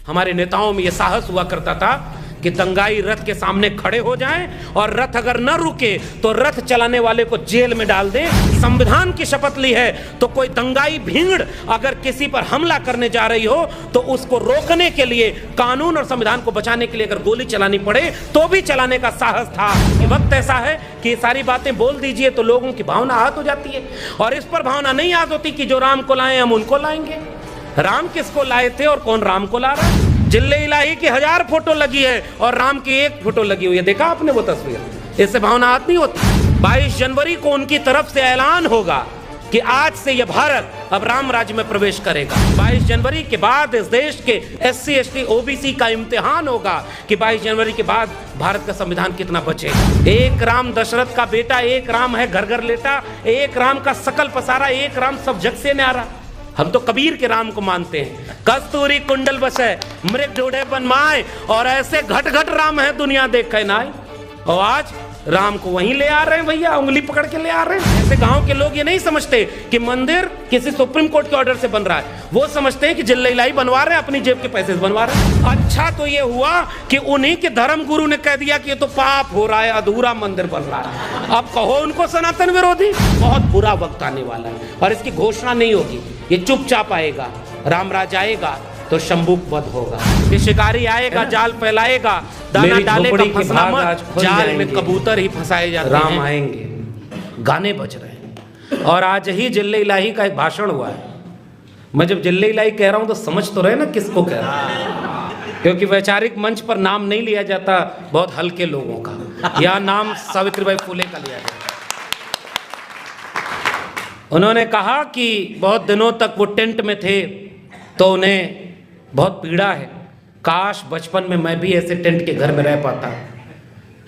हमारे नेताओं में यह साहस हुआ करता था कि दंगाई रथ के सामने खड़े हो जाएं और रथ अगर न रुके तो रथ चलाने वाले को जेल में डाल दें। संविधान की शपथ ली है तो कोई दंगाई भीड़ अगर किसी पर हमला करने जा रही हो तो उसको रोकने के लिए, कानून और संविधान को बचाने के लिए अगर गोली चलानी पड़े तो भी चलाने का साहस था। ये वक्त ऐसा है कि ये सारी बातें बोल दीजिए तो लोगों की भावना आहत हो जाती है, और इस पर भावना नहीं आहत होती कि जो राम को लाए हम उनको लाएंगे। राम किसको लाए थे और कौन राम को ला रहा है? जिल्ले इलाही की 1000 फोटो लगी है और राम की 1 फोटो लगी हुई है। देखा आपने वो तस्वीर? इससे भावना आहत नहीं होती। 22 जनवरी को उनकी तरफ से ऐलान होगा कि आज से यह भारत अब राम राज्य में प्रवेश करेगा। 22 जनवरी के बाद इस देश के SC ST OBC का इम्तिहान होगा कि 22 जनवरी के बाद भारत का संविधान कितना बचेगा। एक राम दशरथ का बेटा, एक राम है घर घर लेटा, एक राम का सकल पसारा, एक राम सब जग से न्यारा। हम तो कबीर के राम को मानते हैं। कस्तूरी कुंडल बसे मृग ढूंढे बनमाए, और ऐसे घट घट राम है दुनिया देखे नाय। और आज राम को वहीं ले आ रहे हैं भैया, उंगली पकड़ के ले आ रहे हैं। ऐसे गांव के लोग ये नहीं समझते कि मंदिर किसी सुप्रीम कोर्ट के ऑर्डर से बन रहा है, वो समझते हैं कि जिल्ले इलाही बनवा रहे हैं, अपनी जेब के पैसे से बनवा रहे हैं। अच्छा तो ये हुआ कि उन्हीं के धर्म गुरु ने कह दिया कि ये तो पाप हो रहा है, अधूरा मंदिर बन रहा है। अब कहो उनको सनातन विरोधी। बहुत बुरा वक्त आने वाला है और इसकी घोषणा नहीं होगी, ये चुपचाप आएगा। रामराज आएगा तो शंभू वध होगा। ये शिकारी आएगा, जाल फैलाएगा, दाना डालेगा, फंसना मत, जाल में कबूतर ही फंसाए जाते हैं। राम आएंगे, गाने बज रहे हैं। और आज ही जिल्ले इलाही का एक भाषण हुआ है। मैं जब जिल्ले इलाही कह रहा हूं तो समझ तो रहे ना किसको कह रहा हूं, क्योंकि वैचारिक मंच पर नाम नहीं लिया जाता बहुत हल्के लोगों का। यह नाम सावित्रीबाई फुले का लिया जाता। उन्होंने कहा कि बहुत दिनों तक वो टेंट में थे तो उन्हें बहुत पीड़ा है। काश बचपन में मैं भी ऐसे टेंट के घर में रह पाता।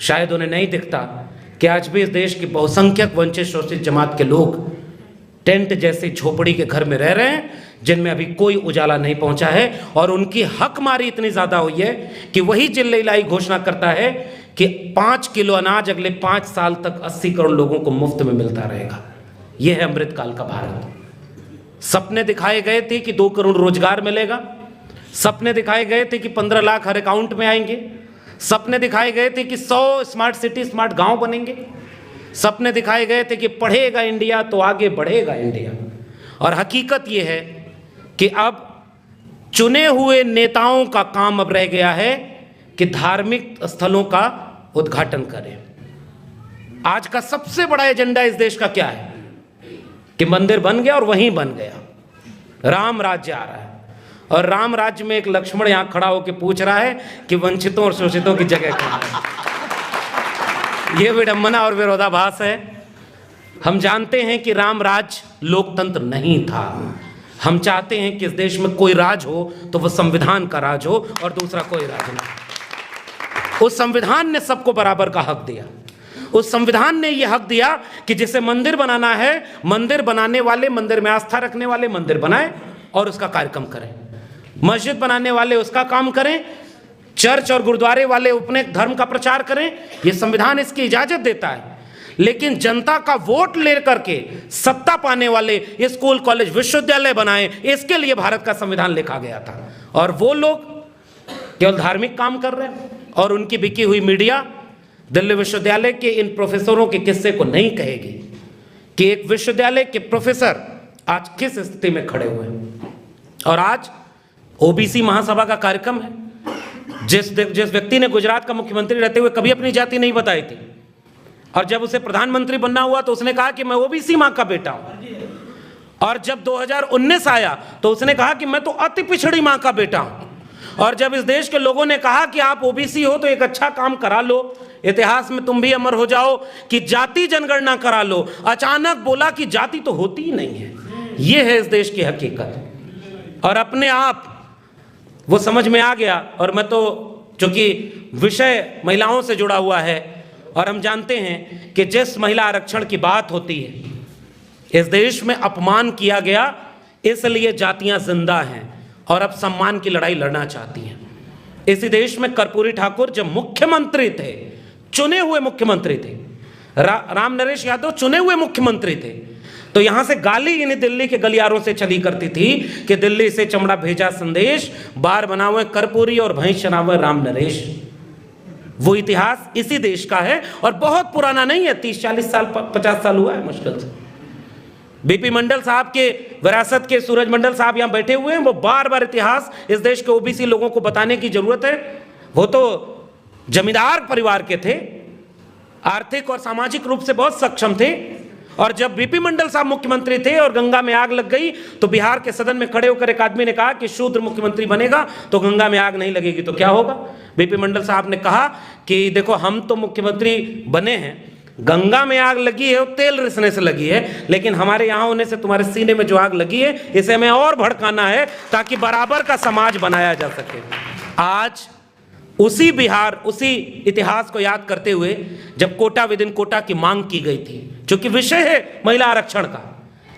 शायद उन्हें नहीं दिखता कि आज भी इस देश की बहुसंख्यक वंचित शोषित जमात के लोग टेंट जैसी झोपड़ी के घर में रह रहे हैं जिनमें अभी कोई उजाला नहीं पहुंचा है। और उनकी हकमारी इतनी ज़्यादा हुई है कि वही जिल्ले इलाही घोषणा करता है कि 5 किलो अनाज अगले 5 साल तक 80 करोड़ लोगों को मुफ्त में मिलता रहेगा। यह है अमृतकाल का भारत। सपने दिखाए गए थे कि 2 करोड़ रोजगार मिलेगा, सपने दिखाए गए थे कि 15 लाख हर अकाउंट में आएंगे, सपने दिखाए गए थे कि 100 स्मार्ट सिटी स्मार्ट गांव बनेंगे, सपने दिखाए गए थे कि पढ़ेगा इंडिया तो आगे बढ़ेगा इंडिया। और हकीकत यह है कि अब चुने हुए नेताओं का काम अब रह गया है कि धार्मिक स्थलों का उद्घाटन करें। आज का सबसे बड़ा एजेंडा इस देश का क्या है कि मंदिर बन गया और वहीं बन गया, राम राज्य आ रहा है। और राम राज्य में एक लक्ष्मण यहां खड़ा होकर पूछ रहा है कि वंचितों और शोषितों की जगह कहां है। यह विडंबना और विरोधाभास है। हम जानते हैं कि राम राज्य लोकतंत्र नहीं था। हम चाहते हैं कि इस देश में कोई राज हो तो वह संविधान का राज हो और दूसरा कोई राज नहीं। उस संविधान ने सबको बराबर का हक दिया। उस संविधान ने यह हक दिया कि जिसे मंदिर बनाना है, मंदिर बनाने वाले, मंदिर में आस्था रखने वाले मंदिर बनाए और उसका कार्यक्रम करें। मस्जिद बनाने वाले उसका काम करें, चर्च और गुरुद्वारे वाले अपने धर्म का प्रचार करें। यह संविधान इसकी इजाजत देता है। लेकिन जनता का वोट लेकर के सत्ता पाने वाले स्कूल कॉलेज विश्वविद्यालय बनाए, इसके लिए भारत का संविधान लिखा गया था। और वो लोग केवल धार्मिक काम कर रहे हैं और उनकी बिकी हुई मीडिया दिल्ली विश्वविद्यालय के इन प्रोफेसरों के किस्से को नहीं कहेगी कि एक विश्वविद्यालय के प्रोफेसर आज किस स्थिति में खड़े हुए हैं। और आज OBC महासभा का कार्यक्रम है। जिस व्यक्ति ने गुजरात का मुख्यमंत्री रहते हुए कभी अपनी जाति नहीं बताई थी, और जब उसे प्रधानमंत्री बनना हुआ तो उसने कहा कि मैं OBC मां का बेटा हूं। और जब 2019 आया तो उसने कहा कि मैं तो अति पिछड़ी मां का बेटा हूं। और जब इस देश के लोगों ने कहा कि आप OBC हो तो एक अच्छा काम करा लो, इतिहास में तुम भी अमर हो जाओ कि जाति जनगणना करा लो, अचानक बोला कि जाति तो होती ही नहीं है। यह है इस देश की हकीकत। और अपने आप वो समझ में आ गया। और मैं तो चूंकि विषय महिलाओं से जुड़ा हुआ है और हम जानते हैं कि जिस महिला आरक्षण की बात होती है, इस देश में अपमान किया गया, इसलिए जातियां जिंदा हैं और अब सम्मान की लड़ाई लड़ना चाहती हैं। इसी देश में कर्पूरी ठाकुर जब मुख्यमंत्री थे, चुने हुए मुख्यमंत्री थे, राम नरेश यादव चुने हुए मुख्यमंत्री थे, तो यहां से गाली इन्हें दिल्ली के गलियारों से चली करती थी कि दिल्ली से चमड़ा भेजा संदेश, बार बनावे कर्पूरी और भैंस चरावे राम नरेश। वो इतिहास इसी देश का है और बहुत पुराना नहीं है, 30-40 साल 50 साल हुआ है मुश्किल से। बीपी मंडल साहब के विरासत के सूरज मंडल साहब यहां बैठे हुए हैं, वो बार बार इतिहास इस देश के ओबीसी लोगों को बताने की जरूरत है। वो तो जमींदार परिवार के थे, आर्थिक और सामाजिक रूप से बहुत सक्षम थे, और जब बीपी मंडल साहब मुख्यमंत्री थे और गंगा में आग लग गई तो बिहार के सदन में खड़े होकर एक आदमी ने कहा कि शूद्र मुख्यमंत्री बनेगा तो गंगा में आग नहीं लगेगी तो क्या होगा। बीपी मंडल साहब ने कहा कि देखो हम तो मुख्यमंत्री बने हैं, गंगा में आग लगी है वो तेल रिसने से लगी है, लेकिन हमारे यहां होने से तुम्हारे सीने में जो आग लगी है इसे हमें और भड़काना है ताकि बराबर का समाज बनाया जा सके। आज उसी बिहार, उसी इतिहास को याद करते हुए जब कोटा विद इन कोटा की मांग की गई थी, क्योंकि विषय है महिला आरक्षण का,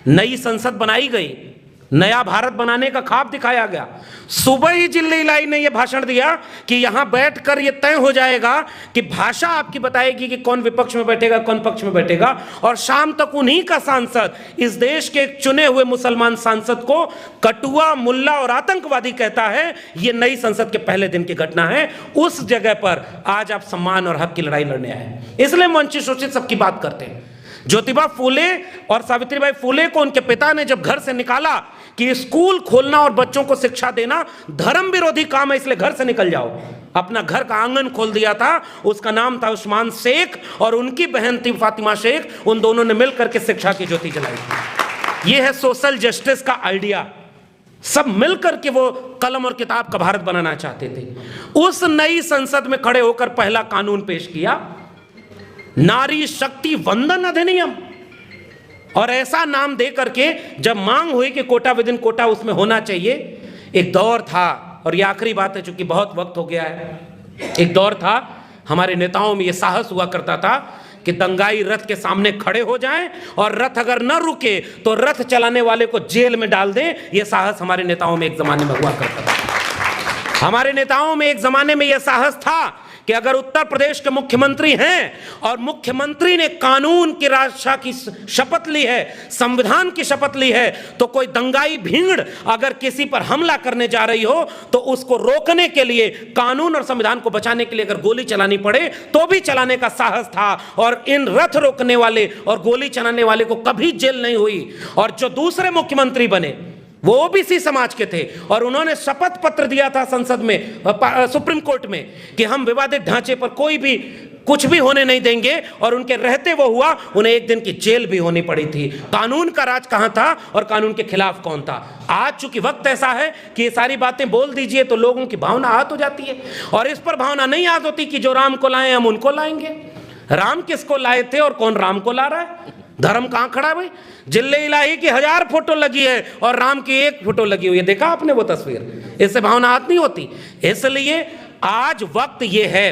नई संसद बनाई गई, नया भारत बनाने का ख्वाब दिखाया गया। सुबह ही जिल्ली इलाई ने यह भाषण दिया कि यहां बैठकर यह तय हो जाएगा कि भाषा आपकी बताएगी कि कौन विपक्ष में बैठेगा कौन पक्ष में बैठेगा, और शाम तक उन्हीं का सांसद इस देश के चुने हुए मुसलमान सांसद को कटुआ, मुल्ला और आतंकवादी कहता है। यह नई संसद के पहले दिन की घटना है। उस जगह पर आज आप सम्मान और हक की लड़ाई लड़ने आए, इसलिए वंचित शोषित सबकी बात करते हैं। ज्योतिबा फूले और सावित्रीबाई फूले को उनके पिता ने जब घर से निकाला कि स्कूल खोलना और बच्चों को शिक्षा देना धर्म विरोधी काम है, इसलिए घर से निकल जाओ, अपना घर का आंगन खोल दिया था। उसका नाम था उस्मान शेख और उनकी बहन थी फातिमा शेख। उन दोनों ने मिलकर के शिक्षा की ज्योति जलाई थी। यह है सोशल जस्टिस का आइडिया। सब मिलकर के वो कलम और किताब का भारत बनाना चाहते थे। उस नई संसद में खड़े होकर पहला कानून पेश किया, नारी शक्ति वंदन अधिनियम, और ऐसा नाम दे करके जब मांग हुई कि कोटा विद इन कोटा उसमें होना चाहिए। एक दौर था, और ये आखिरी बात है चूंकि बहुत वक्त हो गया है, एक दौर था हमारे नेताओं में ये साहस हुआ करता था कि दंगाई रथ के सामने खड़े हो जाएं और रथ अगर न रुके तो रथ चलाने वाले को जेल में डाल दें। यह साहस हमारे नेताओं में एक जमाने में हुआ करता था। हमारे नेताओं में एक जमाने में यह साहस था कि अगर उत्तर प्रदेश के मुख्यमंत्री हैं और मुख्यमंत्री ने कानून की राजशाह की शपथ ली है, संविधान की शपथ ली है, तो कोई दंगाई भीड़ अगर किसी पर हमला करने जा रही हो तो उसको रोकने के लिए, कानून और संविधान को बचाने के लिए अगर गोली चलानी पड़े तो भी चलाने का साहस था। और इन रथ रोकने वाले और गोली चलाने वाले को कभी जेल नहीं हुई। और जो दूसरे मुख्यमंत्री बने वो ओबीसी समाज के थे और उन्होंने शपथ पत्र दिया था संसद में, सुप्रीम कोर्ट में, कि हम विवादित ढांचे पर कोई भी कुछ भी होने नहीं देंगे, और उनके रहते वो हुआ। उन्हें एक दिन की जेल भी होनी पड़ी थी। कानून का राज कहां था और कानून के खिलाफ कौन था। आज चूंकि वक्त ऐसा है कि ये सारी बातें बोल दीजिए तो लोगों की भावना आहत हो जाती है, और इस पर भावना नहीं आहत होती कि जो राम को लाए हम उनको लाएंगे। राम किसको लाए थे और कौन राम को ला रहा है? धर्म कहां खड़ा है भाई? जिल्ले इलाही की 1000 फोटो लगी है और राम की 1 फोटो लगी हुई है। देखा आपने वो तस्वीर? इससे भावना आहत नहीं होती। इसलिए आज वक्त ये है,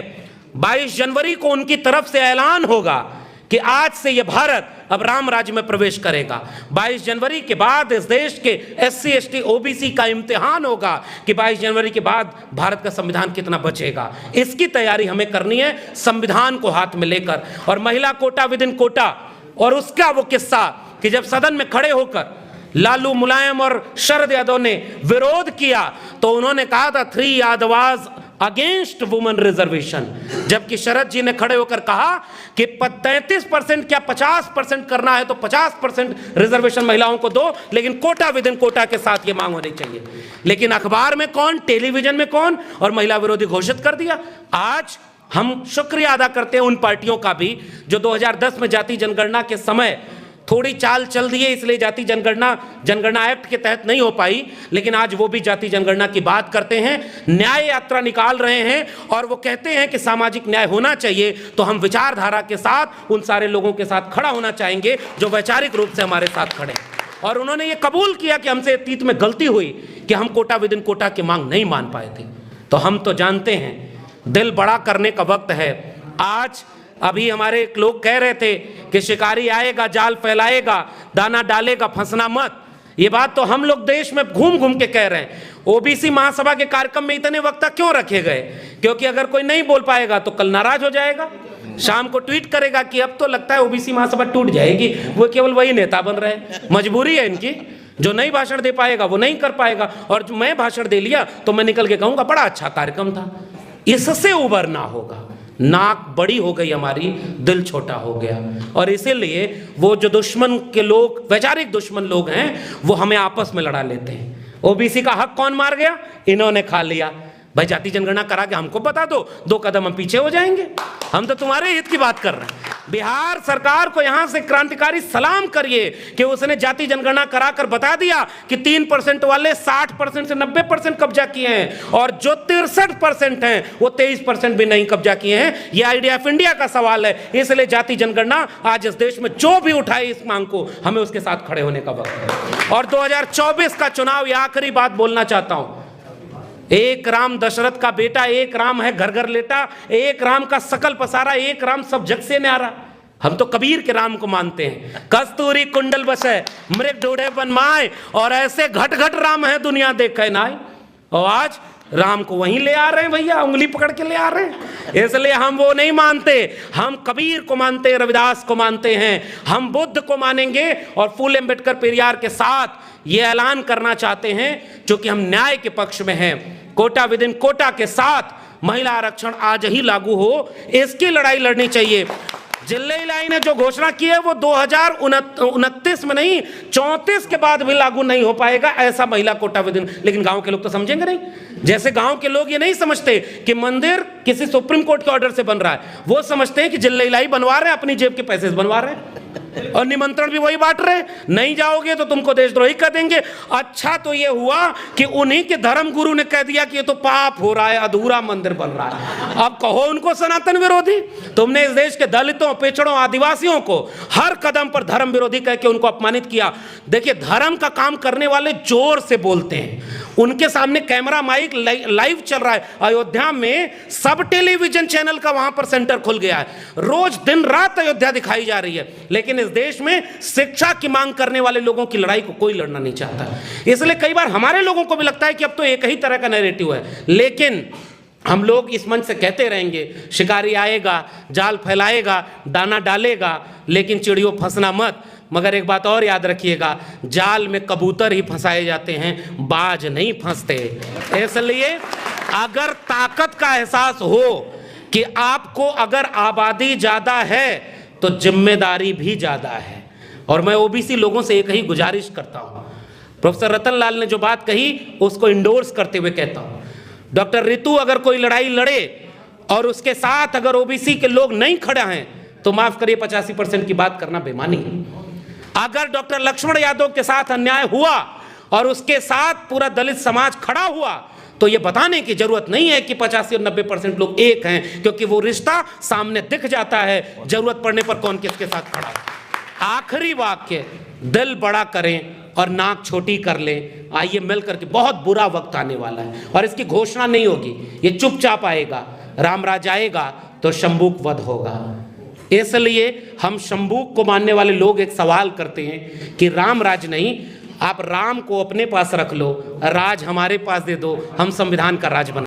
22 जनवरी को उनकी तरफ से ऐलान होगा कि आज से ये भारत अब राम राज्य में प्रवेश करेगा। 22 जनवरी के बाद इस देश के SC ST OBC का इम्तिहान होगा कि 22 जनवरी के बाद भारत का संविधान कितना बचेगा। इसकी तैयारी हमें करनी है संविधान को हाथ में लेकर। और महिला कोटा विद इन कोटा और उसका वो किस्सा कि जब सदन में खड़े होकर लालू, मुलायम और शरद यादव ने विरोध किया तो उन्होंने कहा था 3 यादवाज अगेंस्ट वुमेन रिजर्वेशन, जबकि शरद जी ने खड़े होकर कहा कि 33% क्या 50% करना है तो 50% रिजर्वेशन महिलाओं को दो, लेकिन कोटा विद इन कोटा के साथ ये मांग होनी चाहिए। लेकिन अखबार में कौन, टेलीविजन में कौन, और महिला विरोधी घोषित कर दिया। आज हम शुक्रिया अदा करते हैं उन पार्टियों का भी जो 2010 में जाति जनगणना के समय थोड़ी चाल चल दी है, इसलिए जाति जनगणना एक्ट के तहत नहीं हो पाई, लेकिन आज वो भी जाति जनगणना की बात करते हैं, न्याय यात्रा निकाल रहे हैं और वो कहते हैं कि सामाजिक न्याय होना चाहिए। तो हम विचारधारा के साथ उन सारे लोगों के साथ खड़ा होना चाहेंगे जो वैचारिक रूप से हमारे साथ खड़े। और उन्होंने ये कबूल किया कि हमसे अतीत में गलती हुई कि हम कोटा विद इन कोटा की मांग नहीं मान पाए थे। तो हम तो जानते हैं दिल बड़ा करने का वक्त है। आज अभी हमारे एक लोग कह रहे थे कि शिकारी आएगा जाल फैलाएगा, दाना डालेगा फंसना मत। ये बात तो हम लोग देश में घूम घूम के कह रहे हैं। ओबीसी महासभा के कार्यक्रम में इतने वक्ता क्यों रखे गए? क्योंकि अगर कोई नहीं बोल पाएगा तो कल नाराज हो जाएगा। शाम को ट्वीट करेगा कि अब तो लगता है ओबीसी महासभा टूट जाएगी, वो केवल वही नेता बन रहे हैं, मजबूरी है इनकी। जो नहीं भाषण दे पाएगा वो नहीं कर पाएगा, और जो मैं भाषण दे लिया तो मैं निकल के कहूंगा बड़ा अच्छा कार्यक्रम था। इससे उबरना होगा। नाक बड़ी हो गई हमारी, दिल छोटा हो गया, और इसीलिए वो जो दुश्मन के लोग, वैचारिक दुश्मन लोग हैं, वो हमें आपस में लड़ा लेते हैं। ओबीसी का हक कौन मार गया? इन्होंने खा लिया। भाई जाति जनगणना करा के हमको बता दो, 2 कदम हम पीछे हो जाएंगे। हम तो तुम्हारे हित की बात कर रहे हैं। बिहार सरकार को यहां से क्रांतिकारी सलाम करिए कि उसने जाति जनगणना कराकर बता दिया कि 3% वाले 60% से 90% कब्जा किए हैं, और जो 63% हैं वो 23% भी नहीं कब्जा किए हैं। ये आइडिया ऑफ इंडिया का सवाल है। इसलिए जाति जनगणना आज इस देश में जो भी उठाए इस मांग को, हमें उसके साथ खड़े होने का वक्त है। और 2024 का चुनाव, ये आखिरी बात बोलना चाहता हूं, एक राम दशरथ का बेटा, एक राम है घर घर लेटा, एक राम का सकल पसारा, एक राम सब जग से न्यारा। हम तो कबीर के राम को मानते हैं। कस्तूरी कुंडल बसे मृग ढूढ़े बनमाए, और ऐसे घट घट राम है दुनिया देखे नाय। और आज राम को वहीं ले आ रहे हैं भैया, उंगली पकड़ के ले आ रहे हैं। इसलिए हम वो नहीं मानते, हम कबीर को मानते हैं, रविदास को मानते हैं, हम बुद्ध को मानेंगे। और फूले अम्बेडकर पेरियार के साथ ये ऐलान करना चाहते हैं, क्योंकि हम न्याय के पक्ष में हैं। कोटा विद इन कोटा के साथ महिला आरक्षण आज ही लागू हो, इसकी लड़ाई लड़नी चाहिए। जिल्लई ने जो घोषणा की है वो 2029 में नहीं, 34 के बाद भी लागू नहीं हो पाएगा ऐसा महिला कोटा विधि। लेकिन गांव के लोग तो समझेंगे नहीं। जैसे गांव के लोग ये नहीं समझते कि मंदिर किसी सुप्रीम कोर्ट के ऑर्डर से बन रहा है, वो समझते हैं कि जिल्लई बनवा रहे हैं, अपनी जेब के पैसे से बनवा रहे हैं, और निमंत्रण भी वही बांट रहे हैं। नहीं जाओगे तो तुमको देशद्रोही कर देंगे। अच्छा तो ये हुआ कि उन्हीं के धर्म गुरु ने कह दिया कि ये तो पाप हो रहा है, अधूरा मंदिर बन रहा है। अब कहो उनको सनातन विरोधी। तुमने इस देश के दलितों, पिछड़ों, आदिवासियों को हर कदम पर धर्म विरोधी कह के उनको अपमानित किया। देखिए, धर्म का काम करने वाले जोर से बोलते हैं, उनके सामने कैमरा माइक लाइव चल रहा है। अयोध्या में सब टेलीविजन चैनल का वहां पर सेंटर खुल गया है, रोज दिन रात अयोध्या दिखाई जा रही है। लेकिन इस देश में शिक्षा की मांग करने वाले लोगों की लड़ाई को कोई लड़ना नहीं चाहता। इसलिए कई बार हमारे लोगों को भी लगता है कि अब तो एक ही तरह का नैरेटिव है। लेकिन हम लोग इस मंच से कहते रहेंगे, शिकारी आएगा, जाल फैलाएगा, दाना डालेगा, लेकिन चिड़ियों फंसना मत। मगर एक बात और याद रखिएगा, जाल में कबूतर ही फंसाए जाते हैं, बाज नहीं फंसते। इसलिए अगर ताकत का एहसास हो कि आपको अगर आबादी ज़्यादा है तो जिम्मेदारी भी ज़्यादा है। और मैं ओबीसी लोगों से एक ही गुजारिश करता हूँ, प्रोफेसर रतन लाल ने जो बात कही उसको इंडोर्स करते हुए कहता हूँ, डॉक्टर रितु अगर कोई लड़ाई लड़े और उसके साथ अगर ओबीसी के लोग नहीं खड़े हैं तो माफ करिए 85% की बात करना बेमानी है। अगर डॉक्टर लक्ष्मण यादव के साथ अन्याय हुआ और उसके साथ पूरा दलित समाज खड़ा हुआ तो ये बताने की जरूरत नहीं है कि 85 और 90% लोग एक हैं, क्योंकि वो रिश्ता सामने दिख जाता है जरूरत पड़ने पर कौन किसके साथ खड़ा है। आखिरी वाक्य, दिल बड़ा करें और नाक छोटी कर लें। आइए मिलकर के, बहुत बुरा वक्त आने वाला है और इसकी घोषणा नहीं होगी, ये चुपचाप आएगा। रामराज आएगा तो शंभूक वध होगा। इसलिए हम शंभूक को मानने वाले लोग एक सवाल करते हैं कि राम राज नहीं, आप राम को अपने पास रख लो, राज हमारे पास दे दो, हम संविधान का राज बना